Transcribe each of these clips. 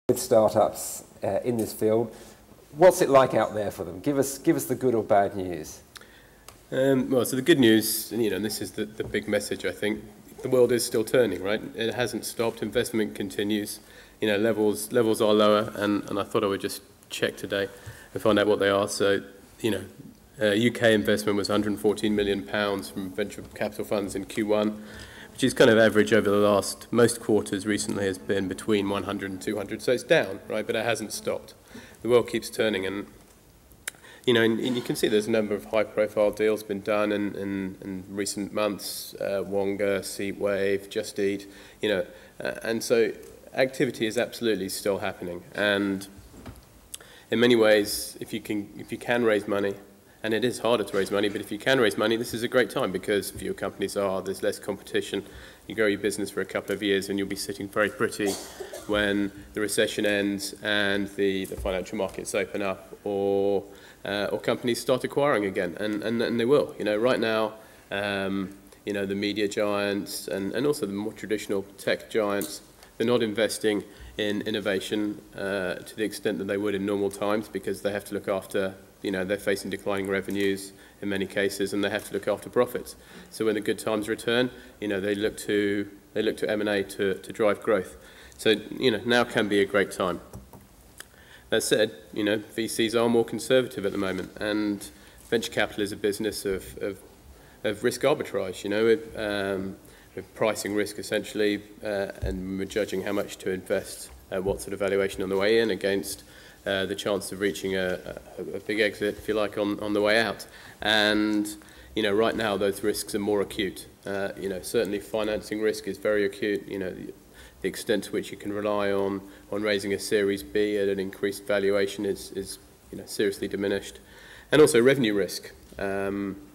with startups in this field. What's it like out there for them? Give us the good or bad news. Well, so the good news, and this is the big message, I think, the world is still turning, right? It hasn't stopped. Investment continues. Levels are lower, and I thought I would just check today and find out what they are. So, UK investment was £114 million from venture capital funds in Q1, which is kind of average over the last, most quarters recently has been between 100 and 200. So it's down, right? But it hasn't stopped. The world keeps turning, and you can see there's a number of high-profile deals been done in recent months. Wonga, Seatwave, Just Eat, and so activity is absolutely still happening. And in many ways, if you can raise money, and it is harder to raise money, but if you can raise money, this is a great time because fewer companies there's less competition. You grow your business for a couple of years and you'll be sitting very pretty when the recession ends and the financial markets open up or companies start acquiring again, and they will. Right now, the media giants and also the more traditional tech giants, they're not investing in innovation to the extent that they would in normal times because they have to look after, they're facing declining revenues in many cases, and they have to look after profits. So when the good times return, they look to M&A to drive growth. So now can be a great time. That said, VCs are more conservative at the moment, and venture capital is a business of risk arbitrage. With pricing risk essentially, and we're judging how much to invest, what sort of valuation on the way in against the chance of reaching a big exit, if you like, on the way out. And right now those risks are more acute. Certainly financing risk is very acute. The extent to which you can rely on raising a Series B at an increased valuation is seriously diminished. And also revenue risk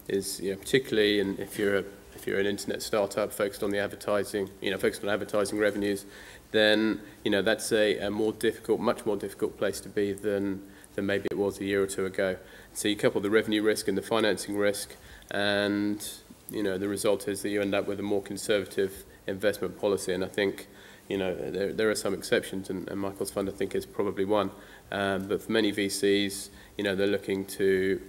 is particularly if you're an internet startup focused on the advertising, focused on advertising revenues, then that's a much more difficult place to be than maybe it was a year or two ago. So you couple the revenue risk and the financing risk, and the result is that you end up with a more conservative investment policy. And I think there are some exceptions, and Michael's fund I think is probably one. But for many VCs, they're looking to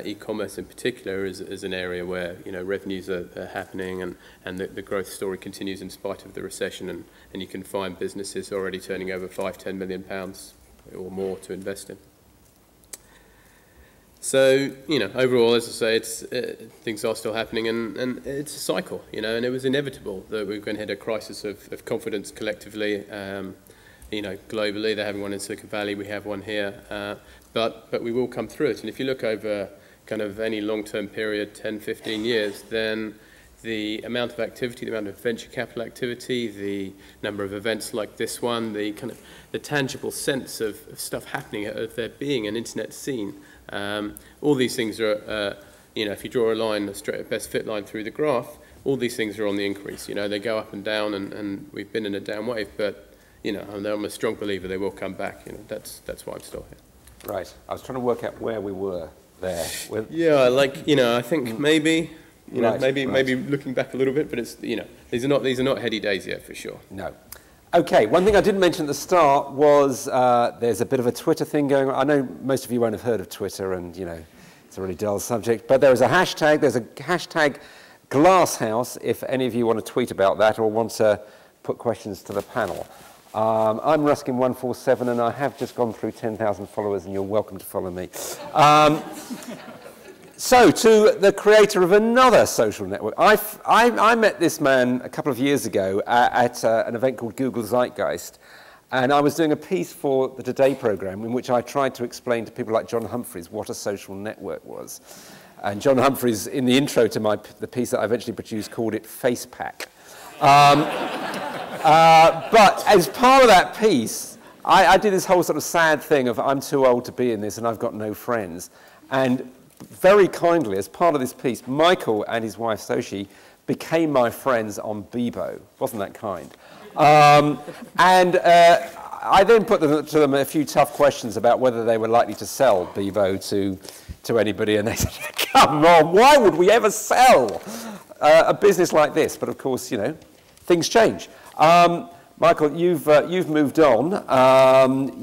e-commerce in particular is an area where revenues are happening, and the growth story continues in spite of the recession, and you can find businesses already turning over £5–10 million or more to invest in. So overall, as I say, things are still happening, and it's a cycle, and it was inevitable that we were going to hit a crisis of confidence collectively. Globally, they're having one in Silicon Valley, we have one here, but we will come through it. And if you look over kind of any long-term period, 10, 15 years, then the amount of activity, the amount of venture capital activity, the number of events like this one, the tangible sense of stuff happening, of there being an internet scene, all these things are, if you draw a line, a straight best fit line through the graph, all these things are on the increase. They go up and down, and we've been in a down wave, but I'm a strong believer they will come back. That's why I'm still here. Right. I was trying to work out where we were there. Yeah, I think maybe maybe looking back a little bit, but it's these are not heady days yet for sure. No. Okay. One thing I didn't mention at the start was there's a bit of a Twitter thing going on. I know most of you won't have heard of Twitter, and it's a really dull subject. But there is a hashtag. There's a hashtag Glasshouse. If any of you want to tweet about that or want to put questions to the panel. I'm Ruskin147, and I have just gone through 10,000 followers, and you're welcome to follow me. So, to the creator of another social network. I met this man a couple of years ago at an event called Google Zeitgeist, and I was doing a piece for the Today programme in which I tried to explain to people like John Humphreys what a social network was. And John Humphreys, in the intro to the piece that I eventually produced, called it Facepack. But as part of that piece, I did this whole sort of sad thing of I'm too old to be in this and I've got no friends. And very kindly, as part of this piece, Michael and his wife Soshi became my friends on Bebo. Wasn't that kind? I then put to them a few tough questions about whether they were likely to sell Bebo to anybody, and they said, come on, why would we ever sell a business like this? But of course, things change. Michael, you've moved on.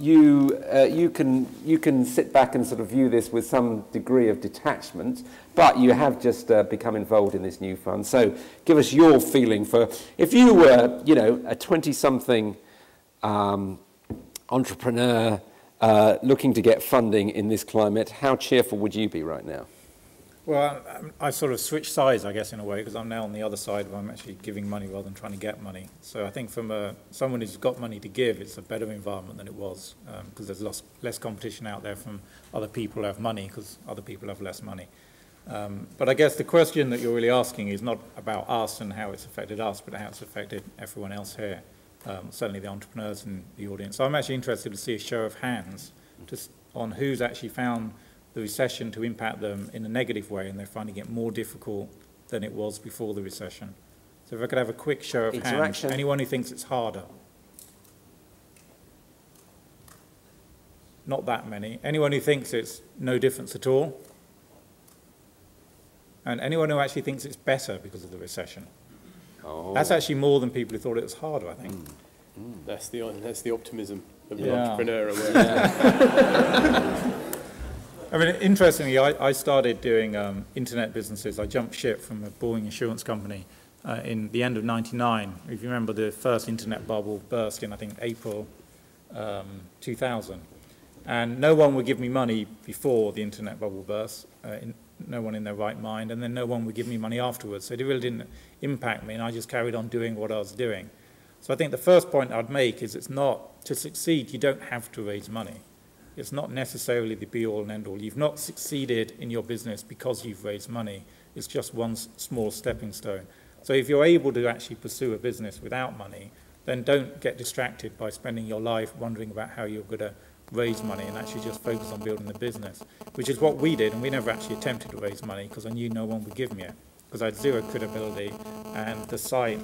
You can sit back and sort of view this with some degree of detachment, but you have just become involved in this new fund. So, give us your feeling for if you were, you know, a 20-something entrepreneur looking to get funding in this climate. How cheerful would you be right now? Well, I sort of switched sides, I guess, in a way, because I'm now on the other side where I'm actually giving money rather than trying to get money. So I think from someone who's got money to give, it's a better environment than it was, because there's less competition out there from other people who have money, because other people have less money. But I guess the question that you're really asking is not about us and how it's affected us, but how it's affected everyone else here, certainly the entrepreneurs in the audience. So I'm actually interested to see a show of hands on who's actually found the recession to impact them in a negative way, and they're finding it more difficult than it was before the recession. So if I could have a quick show of hands, anyone who thinks it's harder. Not that many. Anyone who thinks it's no difference at all. And anyone who actually thinks it's better because of the recession. Oh. That's actually more than people who thought it was harder, I think. That's the optimism of the entrepreneur. I mean, interestingly, I started doing internet businesses. I jumped ship from a Boeing insurance company in the end of '99. If you remember, the first internet bubble burst in, I think, April 2000. And no one would give me money before the internet bubble burst, no one in their right mind, and then no one would give me money afterwards. So it really didn't impact me, and I just carried on doing what I was doing. So I think the first point I'd make is it's not, to succeed, you don't have to raise money. It's not necessarily the be-all and end-all. You've not succeeded in your business because you've raised money. It's just one small stepping stone. So if you're able to actually pursue a business without money, then don't get distracted by spending your life wondering about how you're going to raise money, and actually just focus on building the business, which is what we did. And we never actually attempted to raise money because I knew no one would give me it, because I had zero credibility, and the sites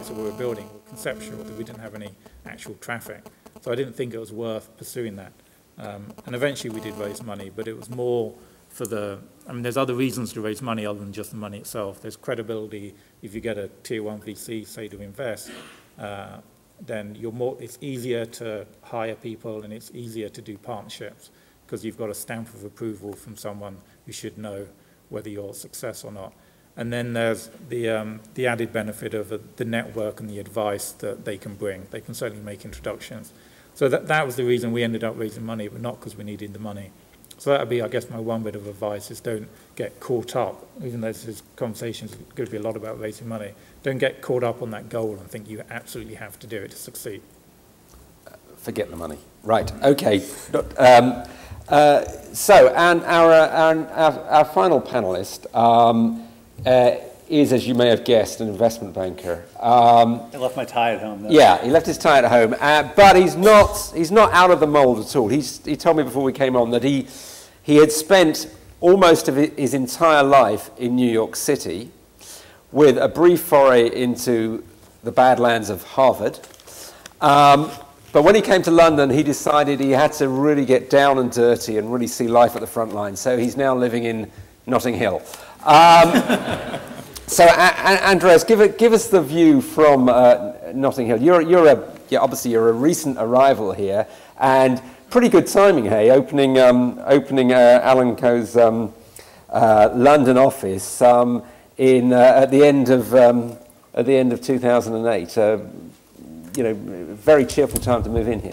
that we were building were conceptual, that we didn't have any actual traffic. So I didn't think it was worth pursuing that. And eventually we did raise money, but it was more for there's other reasons to raise money other than just the money itself. There's credibility. If you get a tier 1 VC, say, to invest, then it's easier to hire people, and it's easier to do partnerships because you've got a stamp of approval from someone who should know whether you're a success or not. And then there's the added benefit of the network and the advice that they can bring. They can certainly make introductions. So that was the reason we ended up raising money, but not because we needed the money. So that would be, I guess, my one bit of advice is don't get caught up, even though this conversation is going to be a lot about raising money. Don't get caught up on that goal and think you absolutely have to do it to succeed. Forget the money. Right, okay. So, and our final panellist is, as you may have guessed, an investment banker. I left my tie at home, though. Yeah, he left his tie at home, but he's not out of the mould at all. He told me before we came on that he had spent almost of his entire life in New York City, with a brief foray into the Badlands of Harvard. But when he came to London, he decided he had to really get down and dirty and really see life at the front line. So he's now living in Notting Hill. So, Andreas, give us the view from Notting Hill. Obviously you're a recent arrival here, and pretty good timing, hey, opening Alan Coe's London office at the end of 2008. Very cheerful time to move in here.